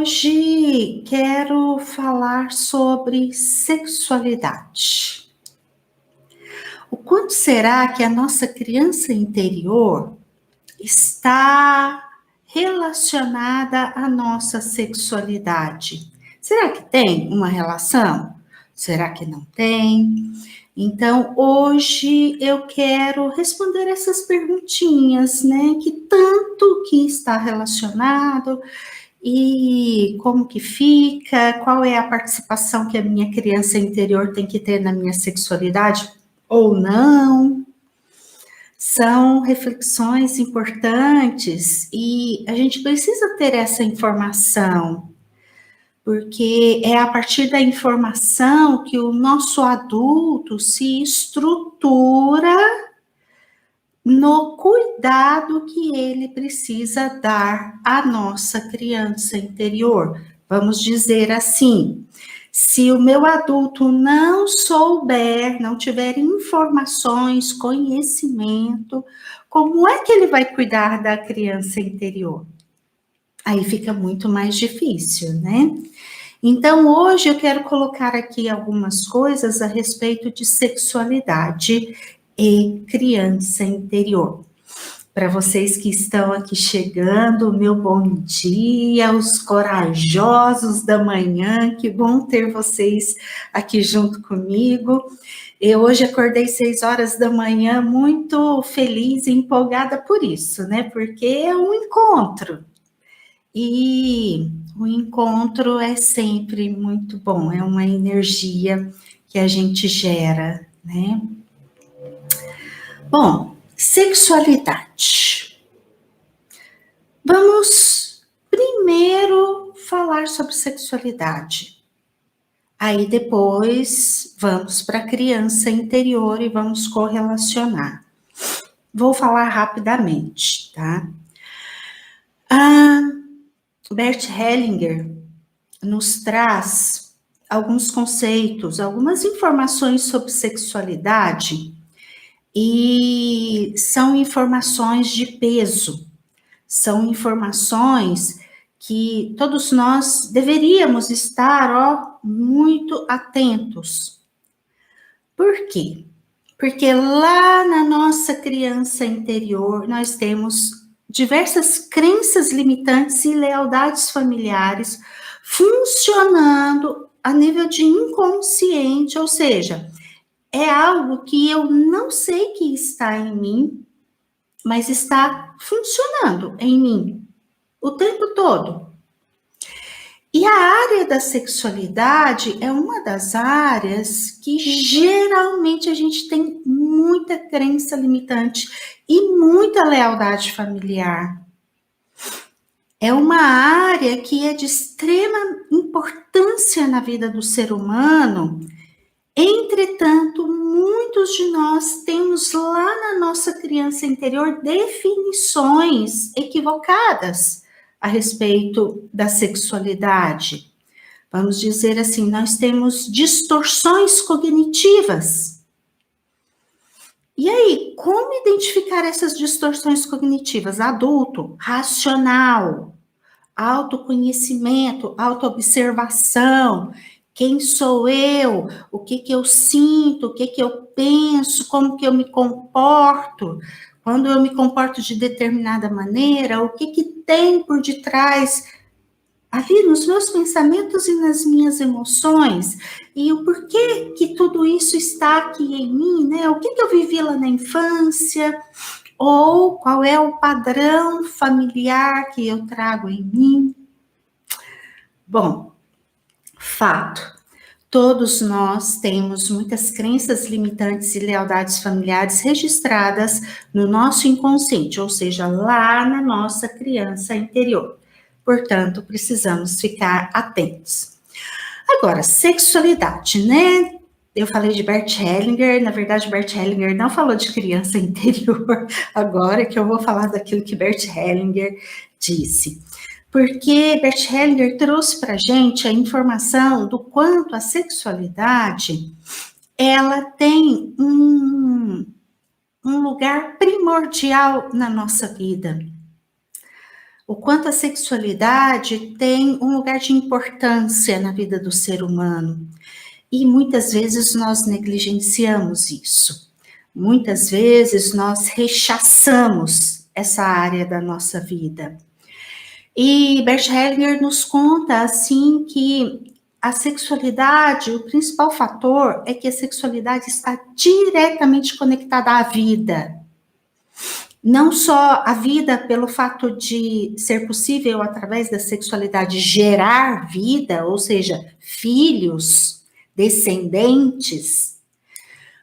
Hoje quero falar sobre sexualidade. O quanto será que a nossa criança interior está relacionada à nossa sexualidade? Será que tem uma relação? Será que não tem? Então, hoje eu quero responder essas perguntinhas, né? Que tanto que está relacionado e como que fica, qual é a participação que a minha criança interior tem que ter na minha sexualidade ou não. São reflexões importantes e a gente precisa ter essa informação, porque é a partir da informação que o nosso adulto se estrutura no cuidado que ele precisa dar à nossa criança interior. Vamos dizer assim, se o meu adulto não souber, não tiver informações, conhecimento, como é que ele vai cuidar da criança interior? Aí fica muito mais difícil, né? Então, hoje eu quero colocar aqui algumas coisas a respeito de sexualidade e criança interior. Para vocês que estão aqui chegando, meu bom dia, os corajosos da manhã, que bom ter vocês aqui junto comigo. Eu hoje acordei 6 horas da manhã, muito feliz e empolgada por isso, né? Porque é um encontro. E o encontro é sempre muito bom, é uma energia que a gente gera, né? Bom, sexualidade. Vamos primeiro falar sobre sexualidade. Aí depois vamos para a criança interior e vamos correlacionar. Vou falar rapidamente, tá? Bert Hellinger nos traz alguns conceitos, algumas informações sobre sexualidade e são informações de peso, são informações que todos nós deveríamos estar, muito atentos. Por quê? Porque lá na nossa criança interior nós temos diversas crenças limitantes e lealdades familiares funcionando a nível de inconsciente, ou seja, é algo que eu não sei que está em mim, mas está funcionando em mim o tempo todo. E a área da sexualidade é uma das áreas que geralmente a gente tem muita crença limitante e muita lealdade familiar. É uma área que é de extrema importância na vida do ser humano. Entretanto, muitos de nós temos lá na nossa criança interior definições equivocadas a respeito da sexualidade. Vamos dizer assim, nós temos distorções cognitivas. E aí, como identificar essas distorções cognitivas? Adulto, racional, autoconhecimento, autoobservação. Quem sou eu? O que eu sinto? O que eu penso? Como que eu me comporto? Quando eu me comporto de determinada maneira, o que tem por detrás ali nos meus pensamentos e nas minhas emoções? E o porquê que tudo isso está aqui em mim, né? O que eu vivi lá na infância? Ou qual é o padrão familiar que eu trago em mim? Bom, fato. Todos nós temos muitas crenças limitantes e lealdades familiares registradas no nosso inconsciente, ou seja, lá na nossa criança interior. Portanto, precisamos ficar atentos. Agora, sexualidade, né? Eu falei de Bert Hellinger, na verdade, Bert Hellinger não falou de criança interior, agora que eu vou falar daquilo que Bert Hellinger disse. Porque Bert Hellinger trouxe para a gente a informação do quanto a sexualidade, ela tem um lugar primordial na nossa vida. o quanto a sexualidade tem um lugar de importância na vida do ser humano. E muitas vezes nós negligenciamos isso. Muitas vezes nós rechaçamos essa área da nossa vida. E Bert Hellinger nos conta, assim, que a sexualidade, o principal fator é que a sexualidade está diretamente conectada à vida. Não só a vida pelo fato de ser possível, através da sexualidade, gerar vida, ou seja, filhos, descendentes,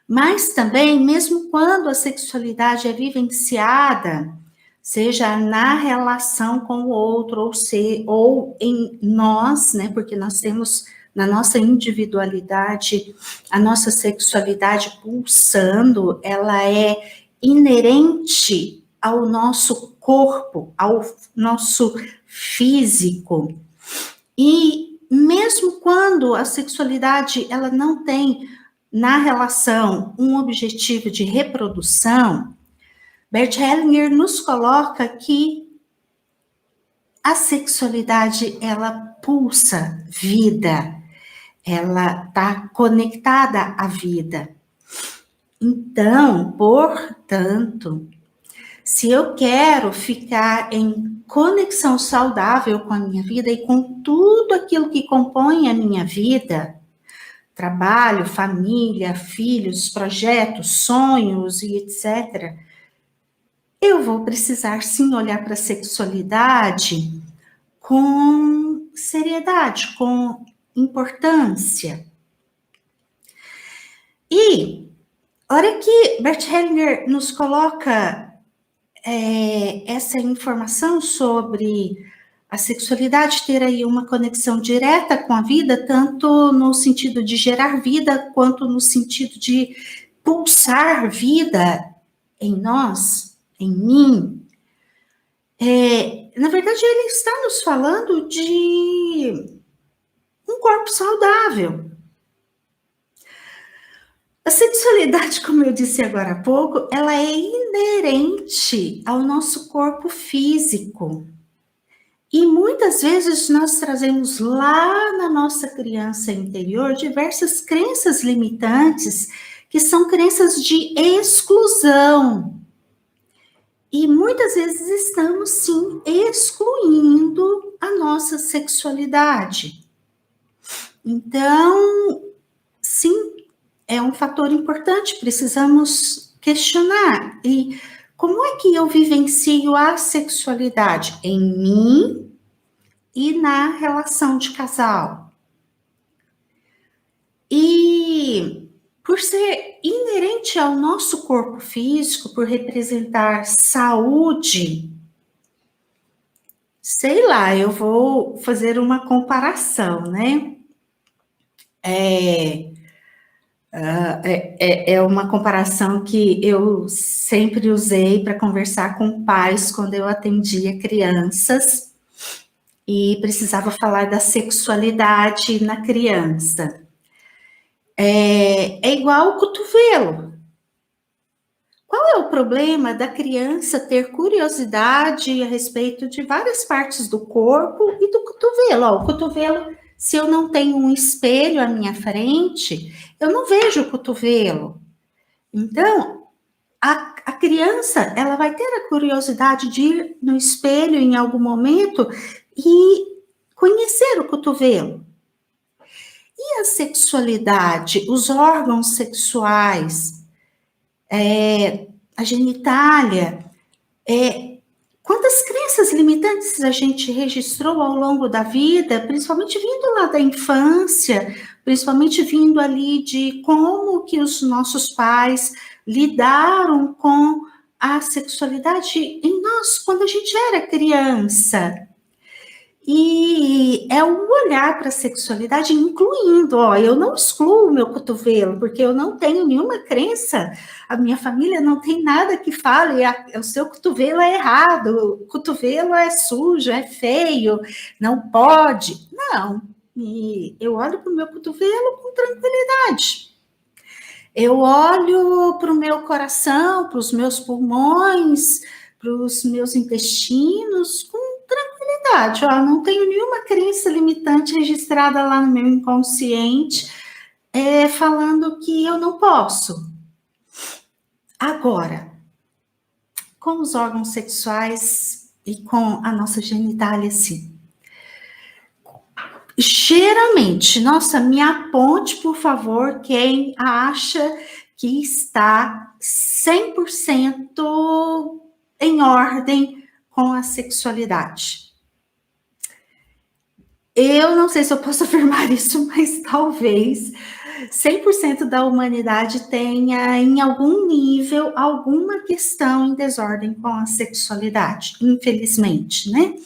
mas também, mesmo quando a sexualidade é vivenciada, seja na relação com o outro, ou em nós, né, porque nós temos na nossa individualidade, a nossa sexualidade pulsando, ela é inerente ao nosso corpo, ao nosso físico. E mesmo quando a sexualidade ela não tem na relação um objetivo de reprodução, Bert Hellinger nos coloca que a sexualidade ela pulsa vida, ela está conectada à vida. Então, portanto, se eu quero ficar em conexão saudável com a minha vida e com tudo aquilo que compõe a minha vida, trabalho, família, filhos, projetos, sonhos e etc., eu vou precisar sim olhar para a sexualidade com seriedade, com importância. E a hora que Bert Hellinger nos coloca essa informação sobre a sexualidade ter aí uma conexão direta com a vida, tanto no sentido de gerar vida, quanto no sentido de pulsar vida em nós, em mim. Na verdade, ele está nos falando de um corpo saudável. A sexualidade, como eu disse agora há pouco, ela é inerente ao nosso corpo físico. E muitas vezes nós trazemos lá na nossa criança interior diversas crenças limitantes, que são crenças de exclusão. E muitas vezes estamos, sim, excluindo a nossa sexualidade. Então, sim, é um fator importante, precisamos questionar. E como é que eu vivencio a sexualidade em mim e na relação de casal? E por ser inerente ao nosso corpo físico, por representar saúde, sei lá, eu vou fazer uma comparação, né? É uma comparação que eu sempre usei para conversar com pais quando eu atendia crianças e precisava falar da sexualidade na criança. É igual o cotovelo. Qual é o problema da criança ter curiosidade a respeito de várias partes do corpo e do cotovelo? O cotovelo, se eu não tenho um espelho à minha frente, eu não vejo o cotovelo. Então, a criança, ela vai ter a curiosidade de ir no espelho em algum momento e conhecer o cotovelo. E a sexualidade, os órgãos sexuais, a genitália, quantas crenças limitantes a gente registrou ao longo da vida, principalmente vindo lá da infância, principalmente vindo ali de como que os nossos pais lidaram com a sexualidade em nós quando a gente era criança. E é um olhar para a sexualidade incluindo, eu não excluo o meu cotovelo, porque eu não tenho nenhuma crença, a minha família não tem nada que fale, o seu cotovelo é errado, o cotovelo é sujo, é feio, não pode. Não, e eu olho para o meu cotovelo com tranquilidade. Eu olho para o meu coração, para os meus pulmões, para os meus intestinos com tranquilidade. sexualidade. Ó, não tenho nenhuma crença limitante registrada lá no meu inconsciente, falando que eu não posso. Agora, com os órgãos sexuais e com a nossa genitália, sim. Geralmente, nossa, me aponte, por favor, quem acha que está 100% em ordem com a sexualidade. Eu não sei se eu posso afirmar isso, mas talvez 100% da humanidade tenha, em algum nível, alguma questão em desordem com a sexualidade, infelizmente, né?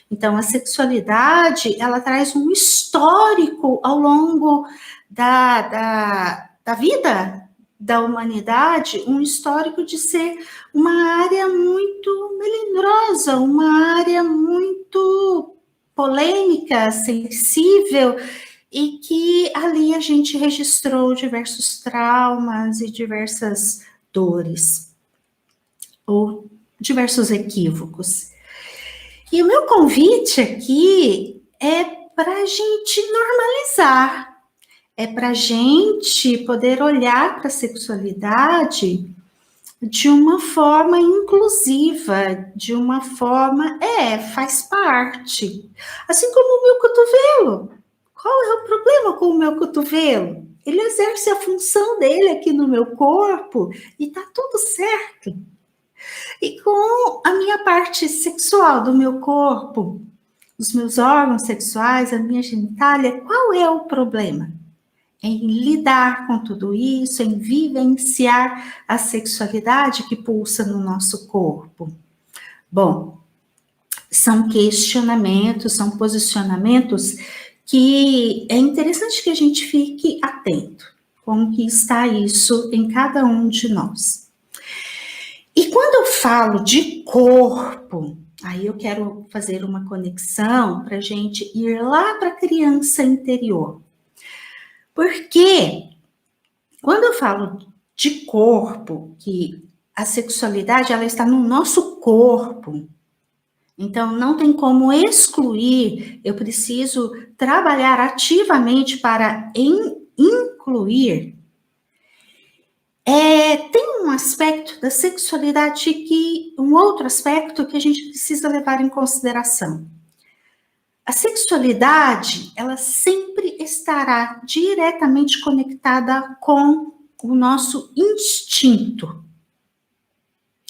Então, a sexualidade, ela traz um histórico ao longo da vida da humanidade, um histórico de ser uma área muito melindrosa, uma área muito polêmica, sensível, e que ali a gente registrou diversos traumas e diversas dores, ou diversos equívocos. E o meu convite aqui é para a gente normalizar, é para a gente poder olhar para a sexualidade de uma forma inclusiva, de uma forma, faz parte. Assim como o meu cotovelo. Qual é o problema com o meu cotovelo? Ele exerce a função dele aqui no meu corpo e tá tudo certo. E com a minha parte sexual do meu corpo, os meus órgãos sexuais, a minha genitália, qual é o problema? Em lidar com tudo isso, em vivenciar a sexualidade que pulsa no nosso corpo. Bom, são questionamentos, são posicionamentos que é interessante que a gente fique atento. Como que está isso em cada um de nós. E quando eu falo de corpo, aí eu quero fazer uma conexão para a gente ir lá para a criança interior. Porque quando eu falo de corpo, que a sexualidade ela está no nosso corpo, então não tem como excluir, eu preciso trabalhar ativamente para incluir. Tem um aspecto da sexualidade um outro aspecto que a gente precisa levar em consideração. A sexualidade, ela sempre estará diretamente conectada com o nosso instinto.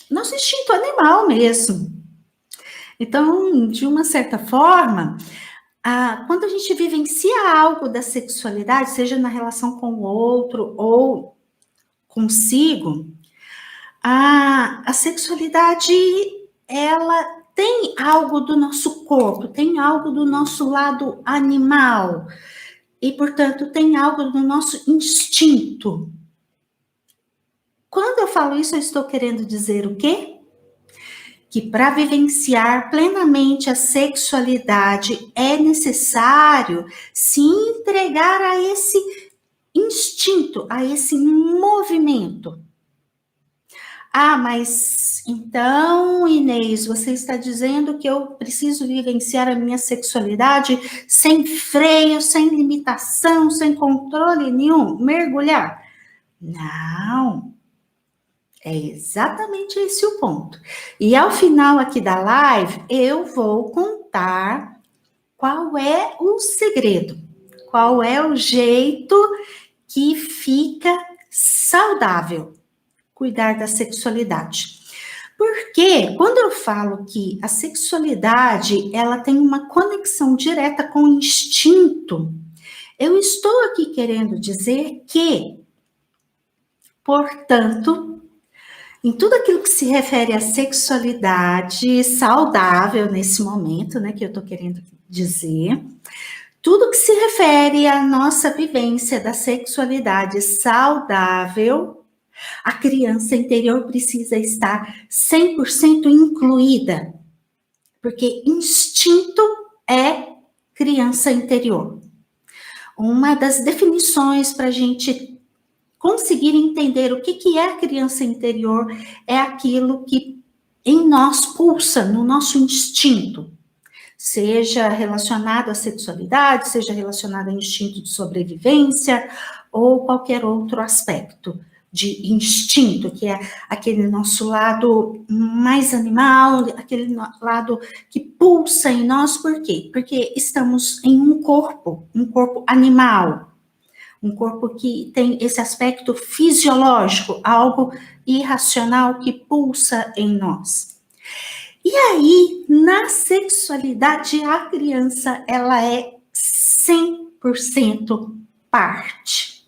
Nosso instinto animal mesmo. Então, de uma certa forma, quando a gente vivencia algo da sexualidade, seja na relação com o outro ou consigo, a sexualidade, ela tem algo do nosso corpo, tem algo do nosso lado animal, e, portanto, tem algo do nosso instinto. Quando eu falo isso, eu estou querendo dizer o quê? Que para vivenciar plenamente a sexualidade é necessário se entregar a esse instinto, a esse movimento. Mas então, Inês, você está dizendo que eu preciso vivenciar a minha sexualidade sem freio, sem limitação, sem controle nenhum, mergulhar? Não. É exatamente esse o ponto. E ao final aqui da live, eu vou contar qual é o segredo, qual é o jeito que fica saudável cuidar da sexualidade. Porque quando eu falo que a sexualidade, ela tem uma conexão direta com o instinto, eu estou aqui querendo dizer que, portanto, em tudo aquilo que se refere à sexualidade saudável nesse momento, né, que eu estou querendo dizer, tudo que se refere à nossa vivência da sexualidade saudável, a criança interior precisa estar 100% incluída, porque instinto é criança interior. Uma das definições para a gente conseguir entender o que é a criança interior é aquilo que em nós pulsa, no nosso instinto. seja relacionado à sexualidade, seja relacionado a instinto de sobrevivência ou qualquer outro aspecto de instinto, que é aquele nosso lado mais animal, aquele lado que pulsa em nós. Por quê? Porque estamos em um corpo animal, um corpo que tem esse aspecto fisiológico, algo irracional que pulsa em nós. E aí, na sexualidade, a criança, ela é 100% parte.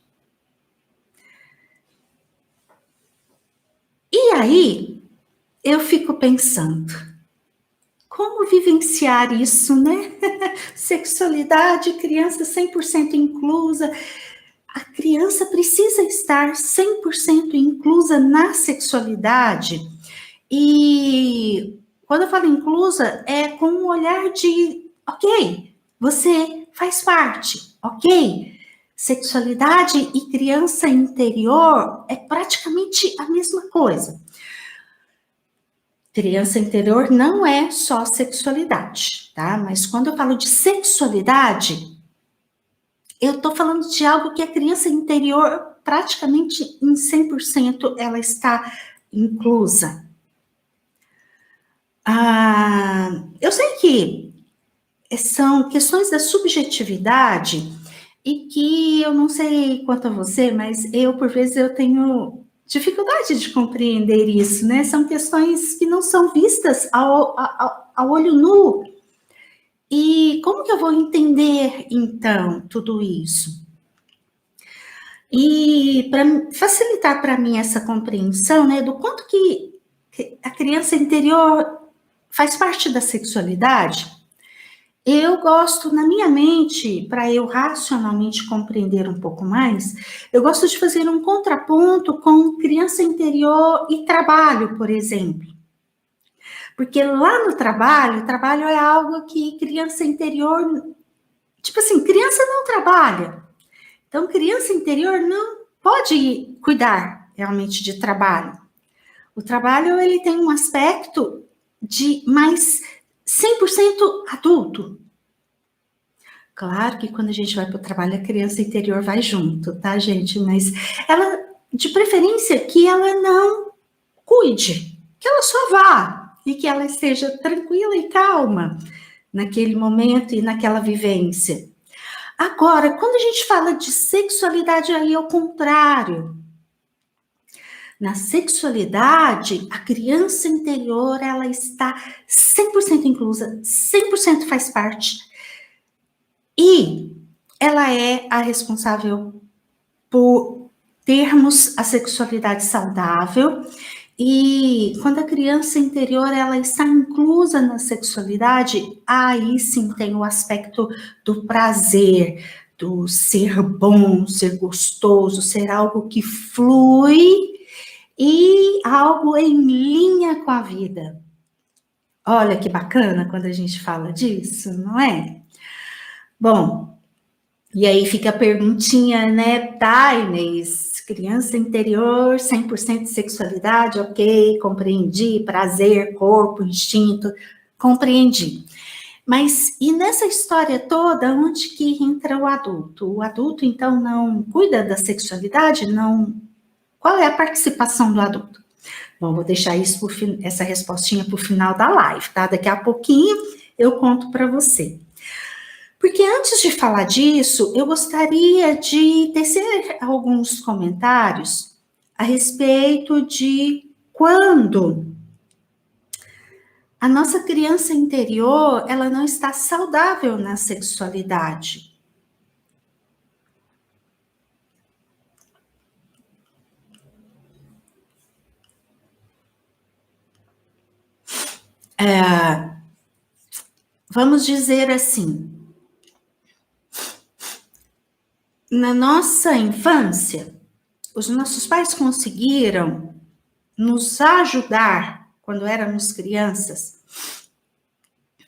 E aí, eu fico pensando, como vivenciar isso, né? Sexualidade, criança 100% inclusa. A criança precisa estar 100% inclusa na sexualidade. E quando eu falo inclusa, é com um olhar de, ok, você faz parte, ok? Sexualidade e criança interior é praticamente a mesma coisa. Criança interior não é só sexualidade, tá? Mas quando eu falo de sexualidade, eu tô falando de algo que a criança interior, praticamente em 100%, ela está inclusa. Eu sei que são questões da subjetividade e que eu não sei quanto a você, mas eu, por vezes, eu tenho dificuldade de compreender isso, né? São questões que não são vistas ao olho nu. E como que eu vou entender, então, tudo isso? E para facilitar para mim essa compreensão, né, do quanto que a criança interior faz parte da sexualidade, eu gosto, na minha mente, para eu racionalmente compreender um pouco mais, eu gosto de fazer um contraponto com criança interior e trabalho, por exemplo. Porque lá no trabalho é algo que criança interior, tipo assim, criança não trabalha. Então, criança interior não pode cuidar realmente de trabalho. O trabalho, ele tem um aspecto de mais 100% adulto. Claro que quando a gente vai para o trabalho, a criança interior vai junto, tá, gente? Mas ela, de preferência, que ela não cuide, que ela só vá e que ela esteja tranquila e calma naquele momento e naquela vivência. Agora, quando a gente fala de sexualidade, aí é o contrário. Na sexualidade, a criança interior, ela está 100% inclusa, 100% faz parte. E ela é a responsável por termos a sexualidade saudável. E quando a criança interior, ela está inclusa na sexualidade, aí sim tem o aspecto do prazer, do ser bom, ser gostoso, ser algo que flui e algo em linha com a vida. Olha que bacana quando a gente fala disso, não é? Bom, e aí fica a perguntinha, né, tá, Inês? Criança interior, 100% de sexualidade, ok, compreendi, prazer, corpo, instinto, compreendi. Mas e nessa história toda, onde que entra o adulto? O adulto, então, não cuida da sexualidade? Não. Qual é a participação do adulto? Bom, vou deixar isso essa respostinha para o final da live, tá? Daqui a pouquinho eu conto para você. Porque antes de falar disso, eu gostaria de tecer alguns comentários a respeito de quando a nossa criança interior, ela não está saudável na sexualidade. Vamos dizer assim, na nossa infância, os nossos pais conseguiram nos ajudar quando éramos crianças.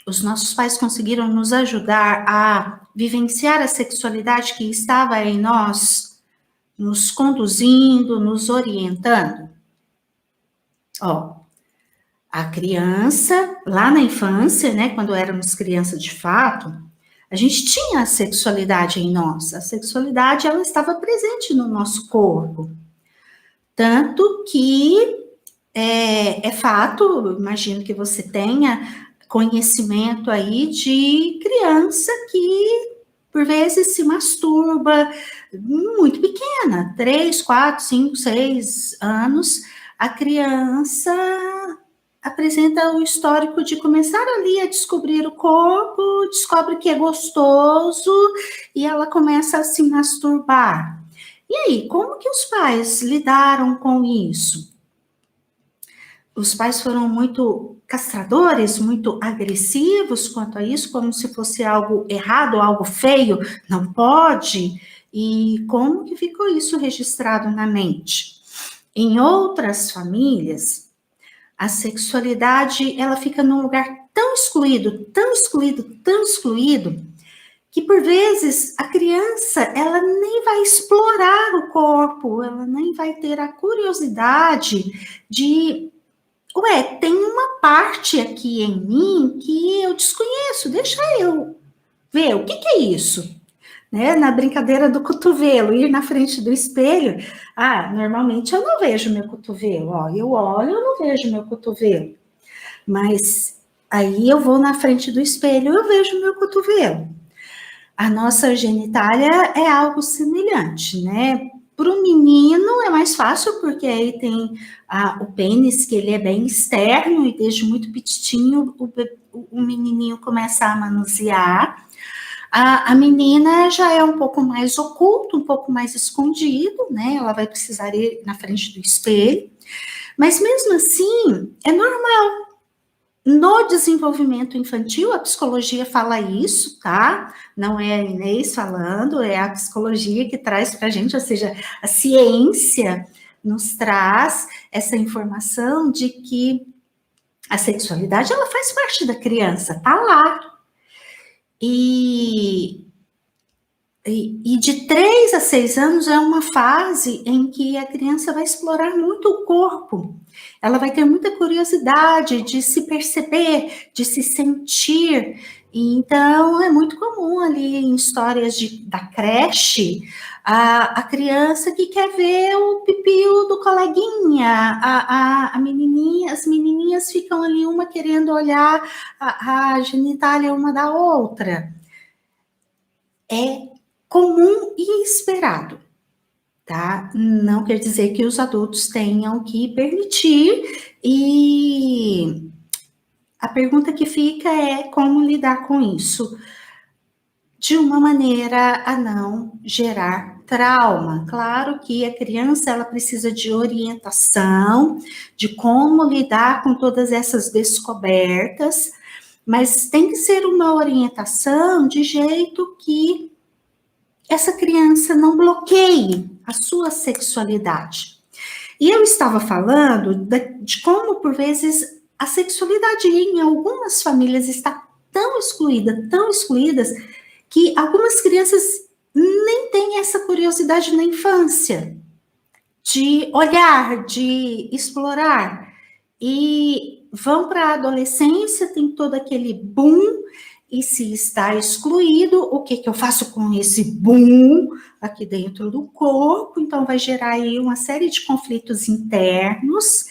Os nossos pais conseguiram nos ajudar a vivenciar a sexualidade que estava em nós, nos conduzindo, nos orientando. Ó, A criança, lá na infância, né, quando éramos crianças de fato, a gente tinha a sexualidade em nós. A sexualidade, ela estava presente no nosso corpo. Tanto que é fato, imagino que você tenha conhecimento aí de criança que, por vezes, se masturba muito pequena, 3, 4, 5, 6 anos, a criança apresenta o histórico de começar ali a descobrir o corpo, descobre que é gostoso e ela começa a se masturbar. E aí, como que os pais lidaram com isso? Os pais foram muito castradores, muito agressivos quanto a isso, como se fosse algo errado, algo feio, não pode. E como que ficou isso registrado na mente? Em outras famílias, a sexualidade, ela fica num lugar tão excluído, tão excluído, tão excluído, que por vezes a criança, ela nem vai explorar o corpo, ela nem vai ter a curiosidade de, ué, tem uma parte aqui em mim que eu desconheço, deixa eu ver, o que é isso? Né? Na brincadeira do cotovelo, ir na frente do espelho, normalmente eu não vejo meu cotovelo, ó, eu olho, eu não vejo meu cotovelo, mas aí eu vou na frente do espelho, eu vejo meu cotovelo. A nossa genitália é algo semelhante, né? Para o menino é mais fácil, porque aí tem o pênis, que ele é bem externo, e desde muito petitinho o menininho começa a manusear. A menina já é um pouco mais oculto, um pouco mais escondido, né? Ela vai precisar ir na frente do espelho. Mas mesmo assim, é normal. No desenvolvimento infantil, a psicologia fala isso, tá? Não é a Inês falando, é a psicologia que traz para a gente, ou seja, a ciência nos traz essa informação de que a sexualidade, ela faz parte da criança, tá lá. E de 3 a 6 anos é uma fase em que a criança vai explorar muito o corpo. Ela vai ter muita curiosidade de se perceber, de se sentir. Então, é muito comum ali em histórias da creche, a criança que quer ver o pipio do coleguinha, a menininha, as menininhas ficam ali uma querendo olhar a genitália uma da outra. É comum e esperado, tá? Não quer dizer que os adultos tenham que permitir, e a pergunta que fica é como lidar com isso de uma maneira a não gerar trauma. Claro que a criança, ela precisa de orientação, de como lidar com todas essas descobertas, mas tem que ser uma orientação de jeito que essa criança não bloqueie a sua sexualidade. E eu estava falando de como, por vezes, a sexualidade em algumas famílias está tão excluídas, que algumas crianças nem têm essa curiosidade na infância, de olhar, de explorar, e vão para a adolescência, tem todo aquele boom. E se está excluído, o que eu faço com esse boom aqui dentro do corpo? Então, vai gerar aí uma série de conflitos internos,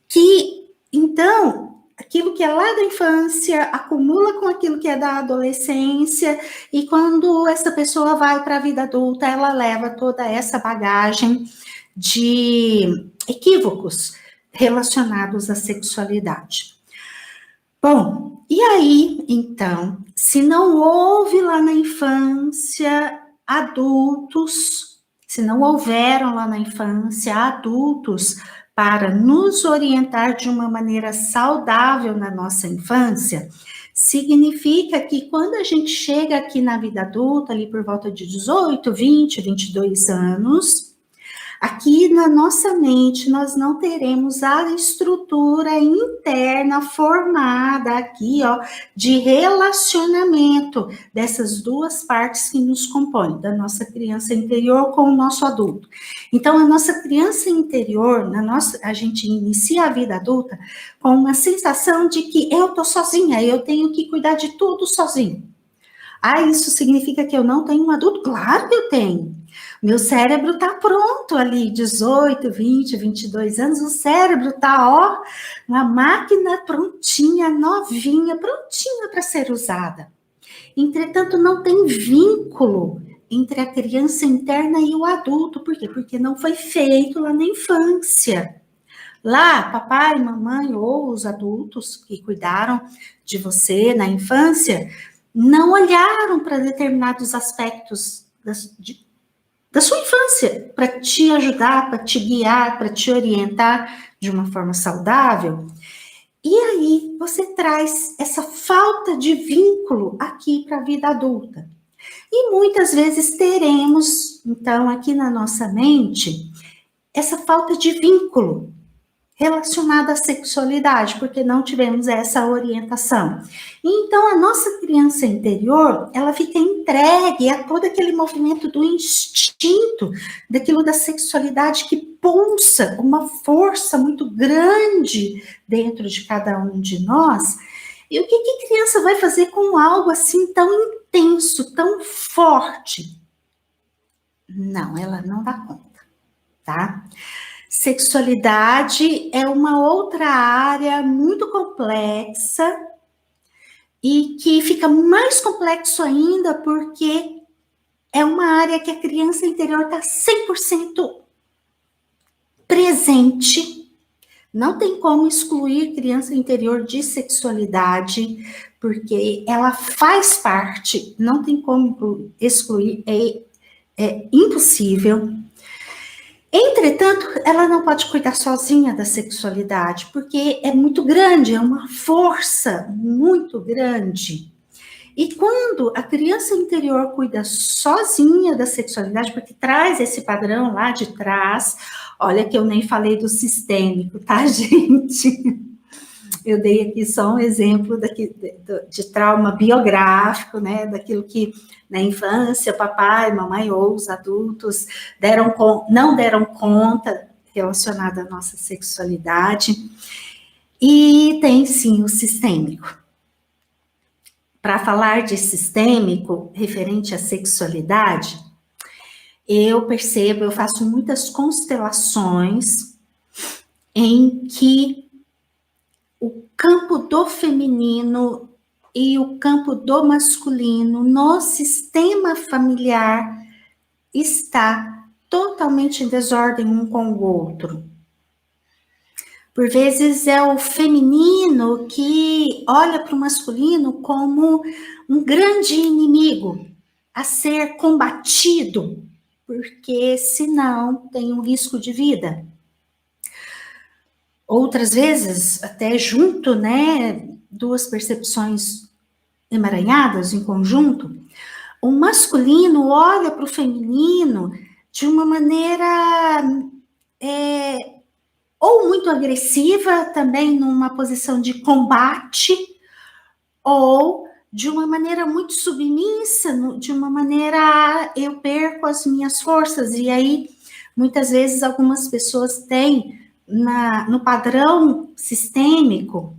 que, então, aquilo que é lá da infância acumula com aquilo que é da adolescência, e quando essa pessoa vai para a vida adulta, ela leva toda essa bagagem de equívocos relacionados à sexualidade. Bom, e aí, então, se não houve lá na infância adultos, se não houveram lá na infância adultos para nos orientar de uma maneira saudável na nossa infância, significa que quando a gente chega aqui na vida adulta, ali por volta de 18, 20, 22 anos, Aqui na nossa mente, nós não teremos a estrutura interna formada aqui, ó, de relacionamento dessas duas partes que nos compõem, da nossa criança interior com o nosso adulto. Então, a nossa criança interior, a gente inicia a vida adulta com uma sensação de que eu tô sozinha, eu tenho que cuidar de tudo sozinho. Ah, isso significa que eu não tenho um adulto? Claro que eu tenho. Meu cérebro está pronto ali, 18, 20, 22 anos, o cérebro está, ó, uma máquina prontinha, novinha, prontinha para ser usada. Entretanto, não tem vínculo entre a criança interna e o adulto. Por quê? Porque não foi feito lá na infância. Lá, papai, mamãe ou os adultos que cuidaram de você na infância não olharam para determinados aspectos da sua infância, para te ajudar, para te guiar, para te orientar de uma forma saudável. E aí você traz essa falta de vínculo aqui para a vida adulta. E muitas vezes teremos, então, aqui na nossa mente, essa falta de vínculo relacionada à sexualidade, porque não tivemos essa orientação. Então, a nossa criança interior, ela fica entregue a todo aquele movimento do instinto, daquilo da sexualidade que pulsa uma força muito grande dentro de cada um de nós. E o que a criança vai fazer com algo assim tão intenso, tão forte? Não, ela não dá conta, tá? Sexualidade é uma outra área muito complexa e que fica mais complexo ainda porque é uma área que a criança interior está 100% presente. Não tem como excluir criança interior de sexualidade, porque ela faz parte, não tem como excluir, é impossível. Entretanto, ela não pode cuidar sozinha da sexualidade, porque é muito grande, é uma força muito grande. E quando a criança interior cuida sozinha da sexualidade, porque traz esse padrão lá de trás, olha que eu nem falei do sistêmico, tá, gente? Eu dei aqui só um exemplo de trauma biográfico, né, daquilo que na infância, papai, mamãe ou os adultos não deram conta relacionada à nossa sexualidade. E tem sim o sistêmico. Para falar de sistêmico referente à sexualidade, eu faço muitas constelações em que o campo do feminino e o campo do masculino no sistema familiar está totalmente em desordem um com o outro. Por vezes é o feminino que olha para o masculino como um grande inimigo a ser combatido, porque senão tem um risco de vida. Outras vezes, até junto, né, duas percepções emaranhadas em conjunto, o masculino olha para o feminino de uma maneira ou muito agressiva, também numa posição de combate, ou de uma maneira muito submissa, de uma maneira eu perco as minhas forças, e aí muitas vezes algumas pessoas têm no padrão sistêmico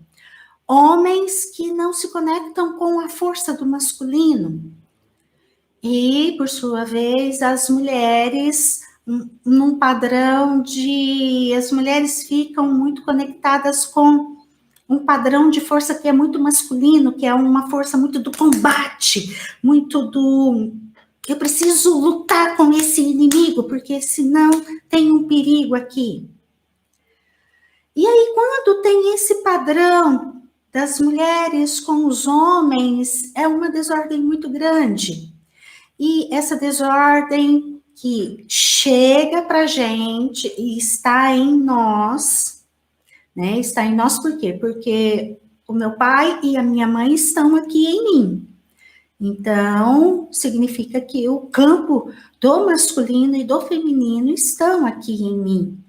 homens que não se conectam com a força do masculino. E, por sua vez, as mulheres, num padrão de... As mulheres ficam muito conectadas com um padrão de força que é muito masculino, que é uma força muito do combate, muito do... Eu preciso lutar com esse inimigo, porque senão tem um perigo aqui. E aí, quando tem esse padrão das mulheres com os homens, é uma desordem muito grande. E essa desordem que chega para a gente e está em nós, né? Está em nós por quê? Porque o meu pai e a minha mãe estão aqui em mim. Então, significa que o campo do masculino e do feminino estão aqui em mim.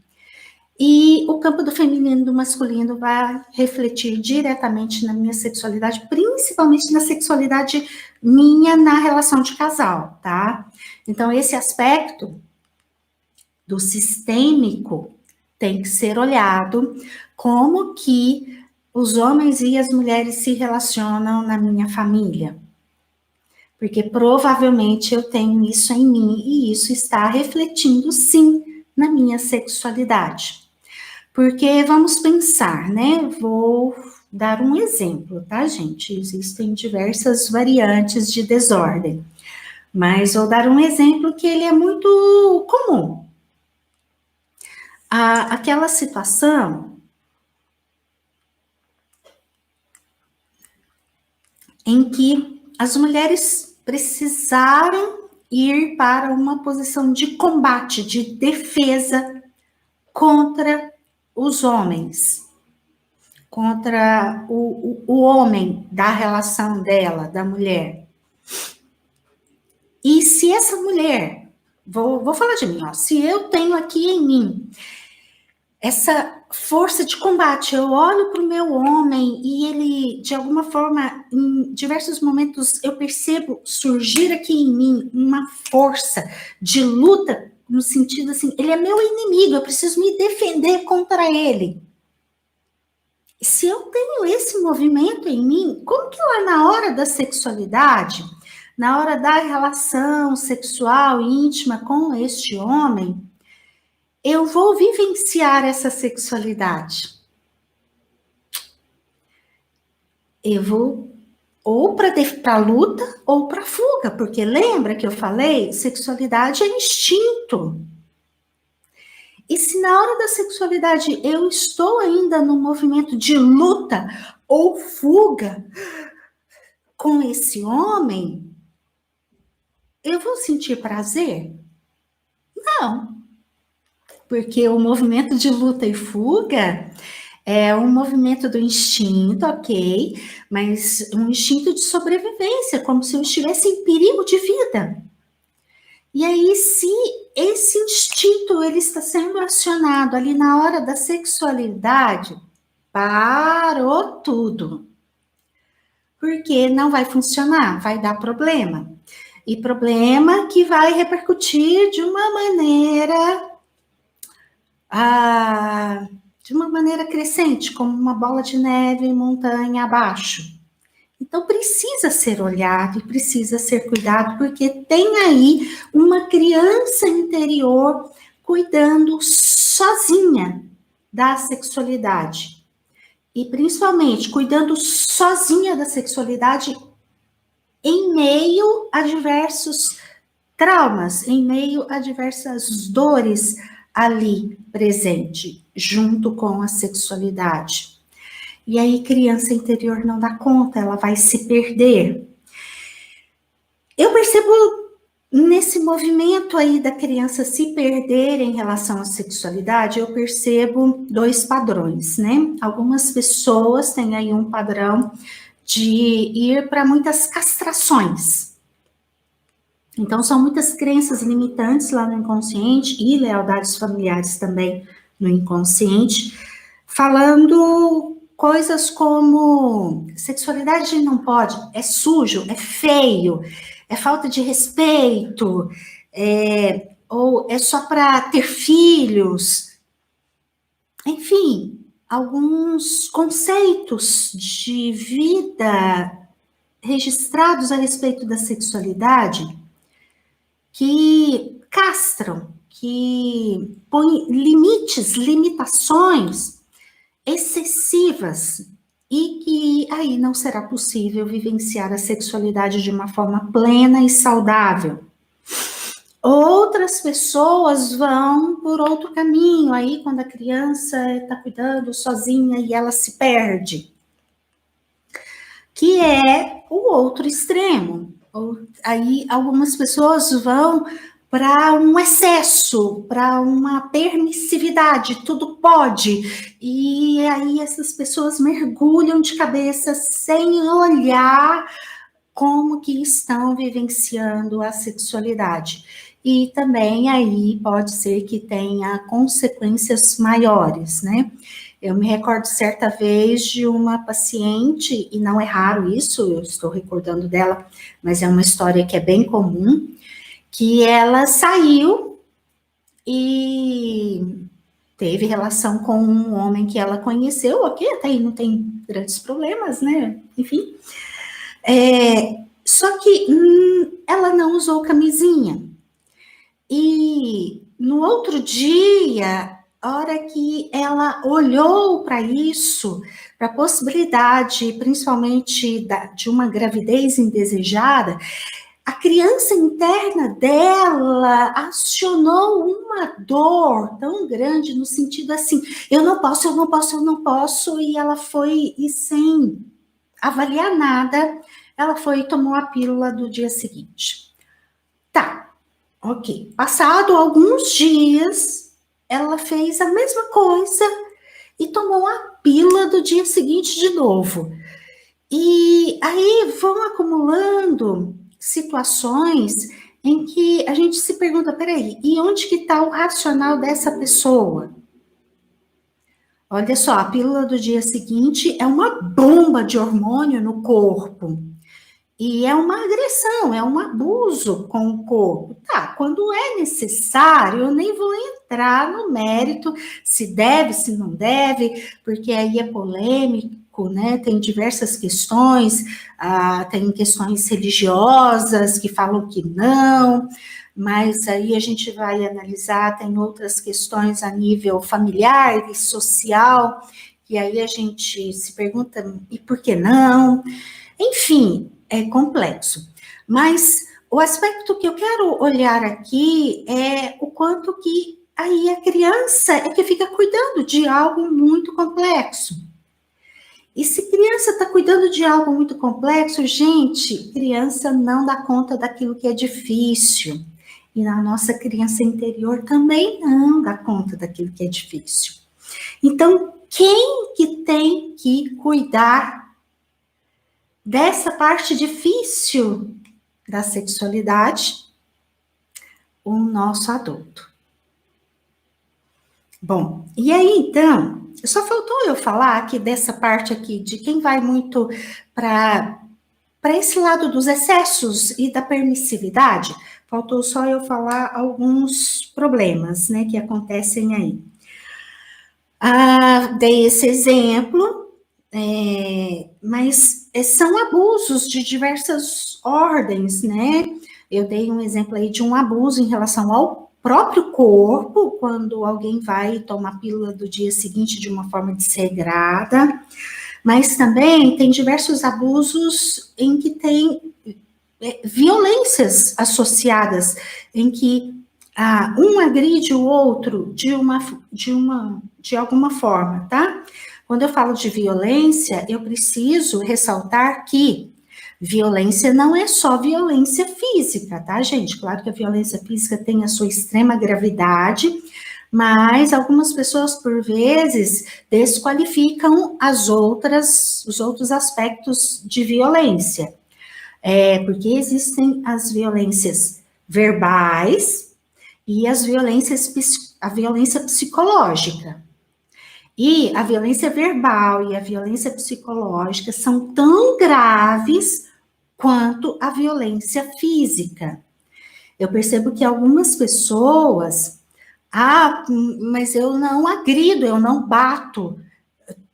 E o campo do feminino e do masculino vai refletir diretamente na minha sexualidade, principalmente na sexualidade minha na relação de casal, tá? Então, esse aspecto do sistêmico tem que ser olhado, como que os homens e as mulheres se relacionam na minha família. Porque provavelmente eu tenho isso em mim e isso está refletindo, sim, na minha sexualidade. Porque vamos pensar, né? Vou dar um exemplo, tá, gente? Existem diversas variantes de desordem, mas vou dar um exemplo que ele é muito comum. Aquela situação em que as mulheres precisaram ir para uma posição de combate, de defesa contra os homens, contra o homem da relação dela, da mulher. E se essa mulher, vou falar de mim, ó, se eu tenho aqui em mim essa força de combate, eu olho para o meu homem e ele, de alguma forma, em diversos momentos, eu percebo surgir aqui em mim uma força de luta, no sentido assim, ele é meu inimigo, eu preciso me defender contra ele. Se eu tenho esse movimento em mim, como que lá na hora da sexualidade, na hora da relação sexual íntima com este homem, eu vou vivenciar essa sexualidade? Eu vou ou para a luta ou para a fuga, porque lembra que eu falei? Sexualidade é instinto. E se na hora da sexualidade eu estou ainda no movimento de luta ou fuga com esse homem, eu vou sentir prazer? Não. Porque o movimento de luta e fuga é um movimento do instinto, ok, mas um instinto de sobrevivência, como se eu estivesse em perigo de vida. E aí, se esse instinto ele está sendo acionado ali na hora da sexualidade, parou tudo. Porque não vai funcionar, vai dar problema. E problema que vai repercutir de uma maneira crescente, como uma bola de neve montanha abaixo. Então, precisa ser olhado e precisa ser cuidado, porque tem aí uma criança interior cuidando sozinha da sexualidade. E, principalmente, cuidando sozinha da sexualidade em meio a diversos traumas, em meio a diversas dores ali presente, junto com a sexualidade. E aí, criança interior não dá conta, ela vai se perder. Eu percebo nesse movimento aí da criança se perder em relação à sexualidade, eu percebo dois padrões, né? Algumas pessoas têm aí um padrão de ir para muitas castrações. Então, são muitas crenças limitantes lá no inconsciente e lealdades familiares também no inconsciente, falando coisas como sexualidade não pode, é sujo, é feio, é falta de respeito, ou é só para ter filhos. Enfim, alguns conceitos de vida registrados a respeito da sexualidade que castram, que põem limites, limitações excessivas e que aí não será possível vivenciar a sexualidade de uma forma plena e saudável. Outras pessoas vão por outro caminho, aí quando a criança está cuidando sozinha e ela se perde, que é o outro extremo. Aí algumas pessoas vão para um excesso, para uma permissividade, tudo pode. E aí essas pessoas mergulham de cabeça sem olhar como que estão vivenciando a sexualidade. E também aí pode ser que tenha consequências maiores, né? Eu me recordo certa vez de uma paciente, e não é raro isso, eu estou recordando dela, mas é uma história que é bem comum, que ela saiu e teve relação com um homem que ela conheceu, ok, até aí não tem grandes problemas, né? Enfim. Só que ela não usou camisinha. E no outro dia, a hora que ela olhou para isso, para a possibilidade, principalmente de uma gravidez indesejada, a criança interna dela acionou uma dor tão grande no sentido assim, eu não posso, eu não posso, eu não posso, e ela foi, e sem avaliar nada, ela foi e tomou a pílula do dia seguinte. Tá, ok. Passado alguns dias, ela fez a mesma coisa e tomou a pílula do dia seguinte de novo. E aí vão acumulando situações em que a gente se pergunta, peraí, e onde que está o racional dessa pessoa? Olha só, a pílula do dia seguinte é uma bomba de hormônio no corpo. E é uma agressão, é um abuso com o corpo. Tá, quando é necessário, eu nem vou entrar no mérito se deve, se não deve, porque aí é polêmico, né? Tem diversas questões, tem questões religiosas que falam que não, mas aí a gente vai analisar, tem outras questões a nível familiar e social, e aí a gente se pergunta, e por que não? Enfim, é complexo. Mas o aspecto que eu quero olhar aqui é o quanto que aí a criança é que fica cuidando de algo muito complexo. E se criança está cuidando de algo muito complexo, gente, criança não dá conta daquilo que é difícil. E na nossa criança interior também não dá conta daquilo que é difícil. Então, quem que tem que cuidar dessa parte difícil da sexualidade? O nosso adulto. Bom, e aí então, só faltou eu falar aqui dessa parte aqui de quem vai muito para esse lado dos excessos e da permissividade. Faltou só eu falar alguns problemas, né, que acontecem aí. Dei esse exemplo, mas são abusos de diversas ordens, né? Eu dei um exemplo aí de um abuso em relação ao próprio corpo, quando alguém vai tomar pílula do dia seguinte de uma forma desregrada, mas também tem diversos abusos em que tem violências associadas, em que um agride o outro de alguma forma, tá? Quando eu falo de violência, eu preciso ressaltar que violência não é só violência física, tá, gente? Claro que a violência física tem a sua extrema gravidade, mas algumas pessoas, por vezes, desqualificam os outros aspectos de violência. Porque existem as violências verbais e a violência psicológica. E a violência verbal e a violência psicológica são tão graves quanto a violência física. Eu percebo que algumas pessoas, mas eu não agrido, eu não bato.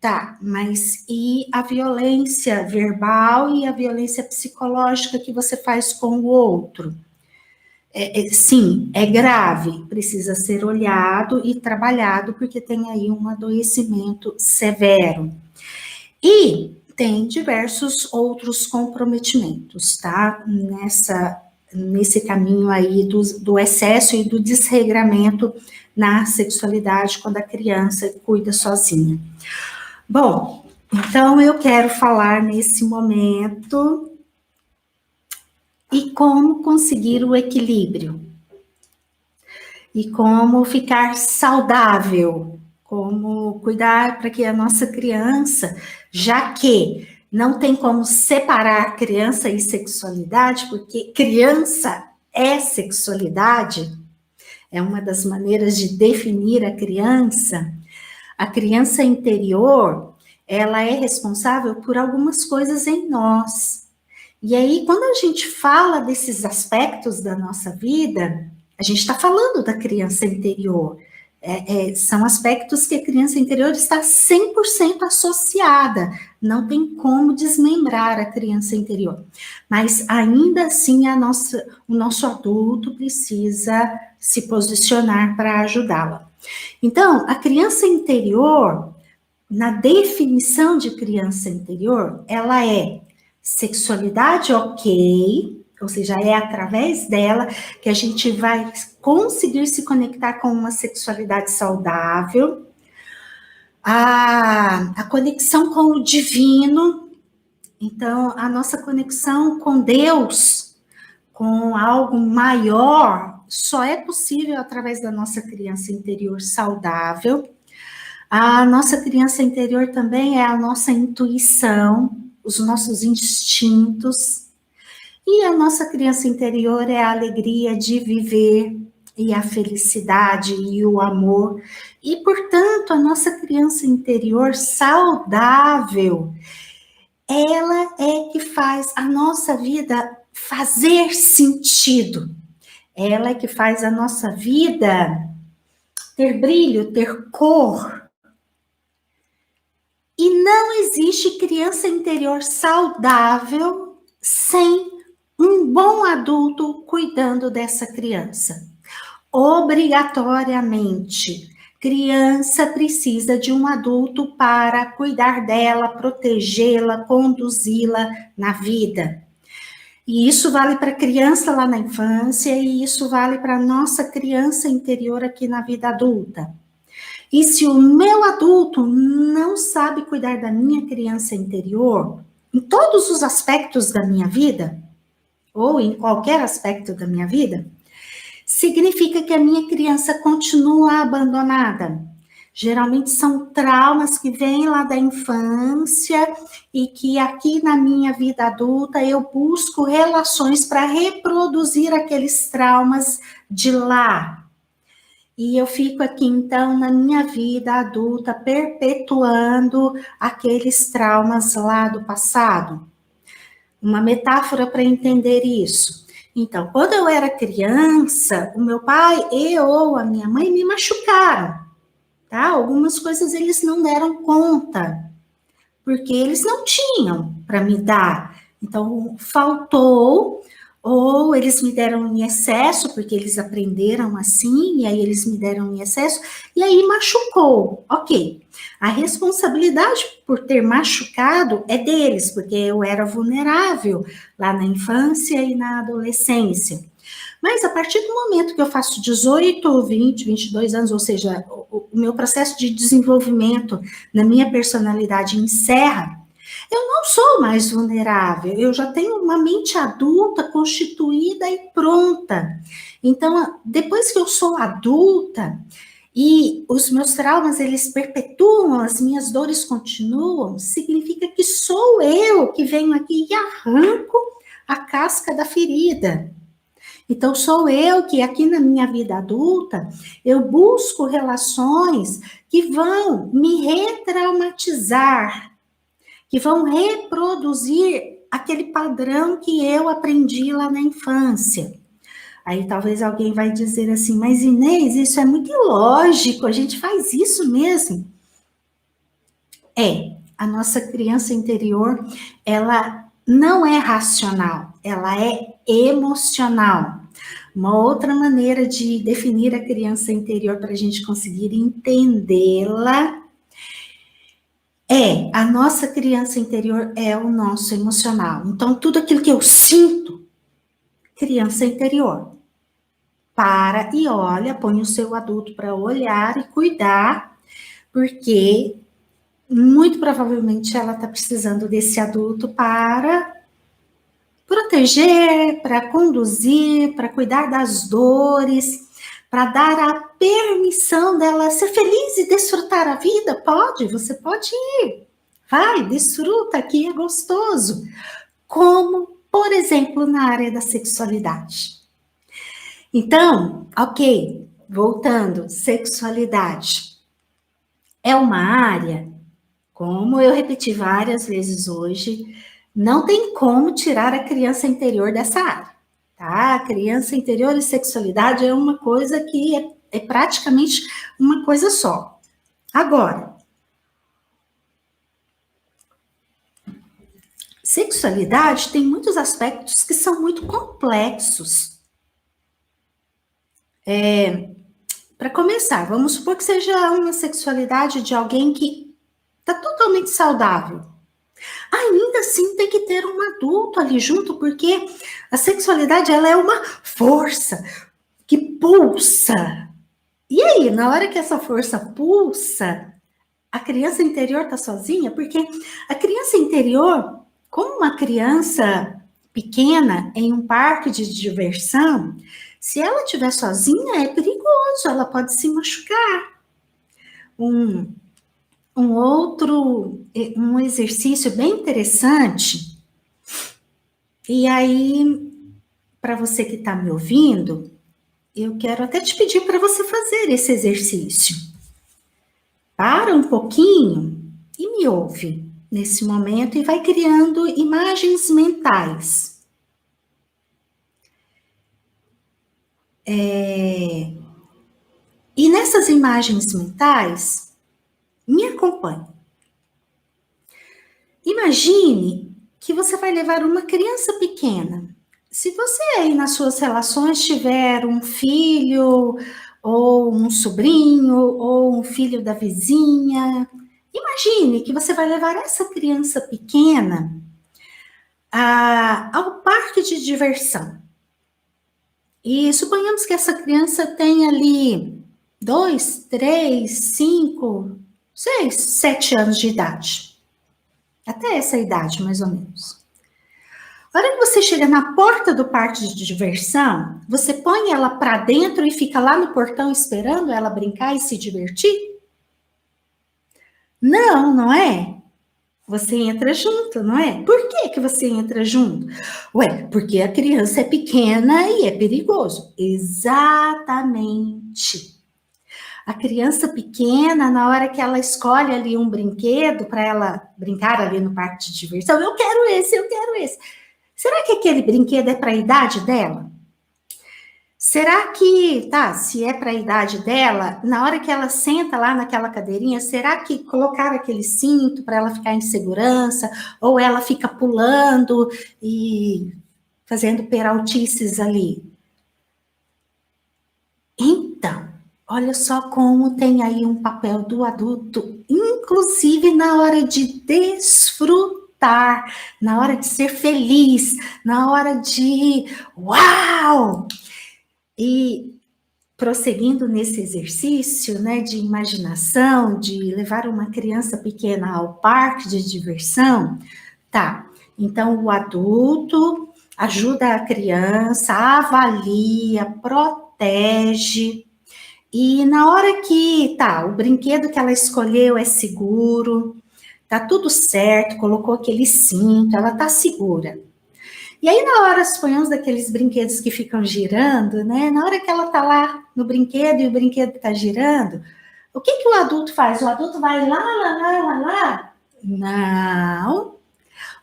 Tá, mas e a violência verbal e a violência psicológica que você faz com o outro? Sim, é grave, precisa ser olhado e trabalhado, porque tem aí um adoecimento severo. E tem diversos outros comprometimentos, tá? Nesse caminho aí do excesso e do desregramento na sexualidade, quando a criança cuida sozinha. Bom, então eu quero falar nesse momento e como conseguir o equilíbrio, e como ficar saudável, como cuidar para que a nossa criança, já que Não tem como separar criança e sexualidade, porque criança é sexualidade, é uma das maneiras de definir a criança. A criança interior, ela é responsável por algumas coisas em nós. E aí, quando a gente fala desses aspectos da nossa vida, a gente está falando da criança interior. São aspectos que a criança interior está 100% associada. Não tem como desmembrar a criança interior. Mas, ainda assim, o nosso adulto precisa se posicionar para ajudá-la. Então, a criança interior, na definição de criança interior, ela é sexualidade ok, ou seja, é através dela que a gente vai conseguir se conectar com uma sexualidade saudável, a conexão com o divino, então a nossa conexão com Deus, com algo maior, só é possível através da nossa criança interior saudável. A nossa criança interior também é a nossa intuição, os nossos instintos. E a nossa criança interior é a alegria de viver e a felicidade e o amor. E, portanto, a nossa criança interior saudável, ela é que faz a nossa vida fazer sentido. Ela é que faz a nossa vida ter brilho, ter cor. E não existe criança interior saudável sem um bom adulto cuidando dessa criança. Obrigatoriamente, criança precisa de um adulto para cuidar dela, protegê-la, conduzi-la na vida. E isso vale para a criança lá na infância e isso vale para a nossa criança interior aqui na vida adulta. E se o meu adulto não sabe cuidar da minha criança interior, em todos os aspectos da minha vida, ou em qualquer aspecto da minha vida, significa que a minha criança continua abandonada. Geralmente são traumas que vêm lá da infância e que aqui na minha vida adulta eu busco relações para reproduzir aqueles traumas de lá. E eu fico aqui, então, na minha vida adulta, perpetuando aqueles traumas lá do passado. Uma metáfora para entender isso. Então, quando eu era criança, o meu pai e ou a minha mãe me machucaram, tá? Algumas coisas eles não deram conta, porque eles não tinham para me dar. Então, faltou, ou eles me deram em excesso, porque eles aprenderam assim, e aí eles me deram em excesso, e aí machucou. Ok. A responsabilidade por ter machucado é deles, porque eu era vulnerável lá na infância e na adolescência. Mas a partir do momento que eu faço 18, 20, 22 anos, ou seja, o meu processo de desenvolvimento na minha personalidade encerra, eu não sou mais vulnerável, eu já tenho uma mente adulta constituída e pronta. Então, depois que eu sou adulta e os meus traumas eles perpetuam, as minhas dores continuam, significa que sou eu que venho aqui e arranco a casca da ferida. Então, sou eu que aqui na minha vida adulta, eu busco relações que vão me retraumatizar, que vão reproduzir aquele padrão que eu aprendi lá na infância. Aí talvez alguém vai dizer assim, mas Inês, isso é muito ilógico, a gente faz isso mesmo. A nossa criança interior, ela não é racional, ela é emocional. Uma outra maneira de definir a criança interior para a gente conseguir entendê-la a nossa criança interior é o nosso emocional. Então, tudo aquilo que eu sinto, criança interior. Para e olha, põe o seu adulto para olhar e cuidar, porque muito provavelmente ela está precisando desse adulto para proteger, para conduzir, para cuidar das dores, para dar a permissão dela ser feliz e desfrutar a vida. Pode, você pode ir. Vai, desfruta, aqui é gostoso. Como, por exemplo, na área da sexualidade. Então, ok, voltando, sexualidade é uma área, como eu repeti várias vezes hoje, não tem como tirar a criança interior dessa área, tá? A criança interior e sexualidade é uma coisa que é praticamente uma coisa só. Agora, sexualidade tem muitos aspectos que são muito complexos. Para começar, vamos supor que seja uma sexualidade de alguém que está totalmente saudável. Ainda assim tem que ter um adulto ali junto, porque a sexualidade ela é uma força que pulsa. E aí, na hora que essa força pulsa, a criança interior está sozinha? Porque a criança interior, como uma criança pequena em um parque de diversão, se ela estiver sozinha, é perigoso, ela pode se machucar. Um exercício bem interessante, e aí, para você que está me ouvindo, eu quero até te pedir para você fazer esse exercício. Para um pouquinho e me ouve nesse momento e vai criando imagens mentais. E nessas imagens mentais, me acompanhe. Imagine que você vai levar uma criança pequena. Se você aí nas suas relações tiver um filho, ou um sobrinho, ou um filho da vizinha, imagine que você vai levar essa criança pequena ao parque de diversão. E suponhamos que essa criança tem ali 2, 3, 5, 6, 7 anos de idade. Até essa idade, mais ou menos. A hora que você chega na porta do parque de diversão, você põe ela para dentro e fica lá no portão esperando ela brincar e se divertir? Não, não é? Você entra junto, não é? Por que você entra junto? Ué, porque a criança é pequena e é perigoso. Exatamente. A criança pequena, na hora que ela escolhe ali um brinquedo para ela brincar ali no parque de diversão, eu quero esse, eu quero esse. Será que aquele brinquedo é para a idade dela? Será que, se é para a idade dela, na hora que ela senta lá naquela cadeirinha, será que colocar aquele cinto para ela ficar em segurança? Ou ela fica pulando e fazendo peraltices ali? Então, olha só como tem aí um papel do adulto, inclusive na hora de desfrutar, na hora de ser feliz, na hora de uau! E prosseguindo nesse exercício, né, de imaginação, de levar uma criança pequena ao parque de diversão, então o adulto ajuda a criança, avalia, protege, e na hora que, o brinquedo que ela escolheu é seguro, tá tudo certo, colocou aquele cinto, ela tá segura. E aí, na hora, suponhamos daqueles brinquedos que ficam girando, né? Na hora que ela tá lá no brinquedo e o brinquedo tá girando, o que o adulto faz? O adulto vai lá? Não.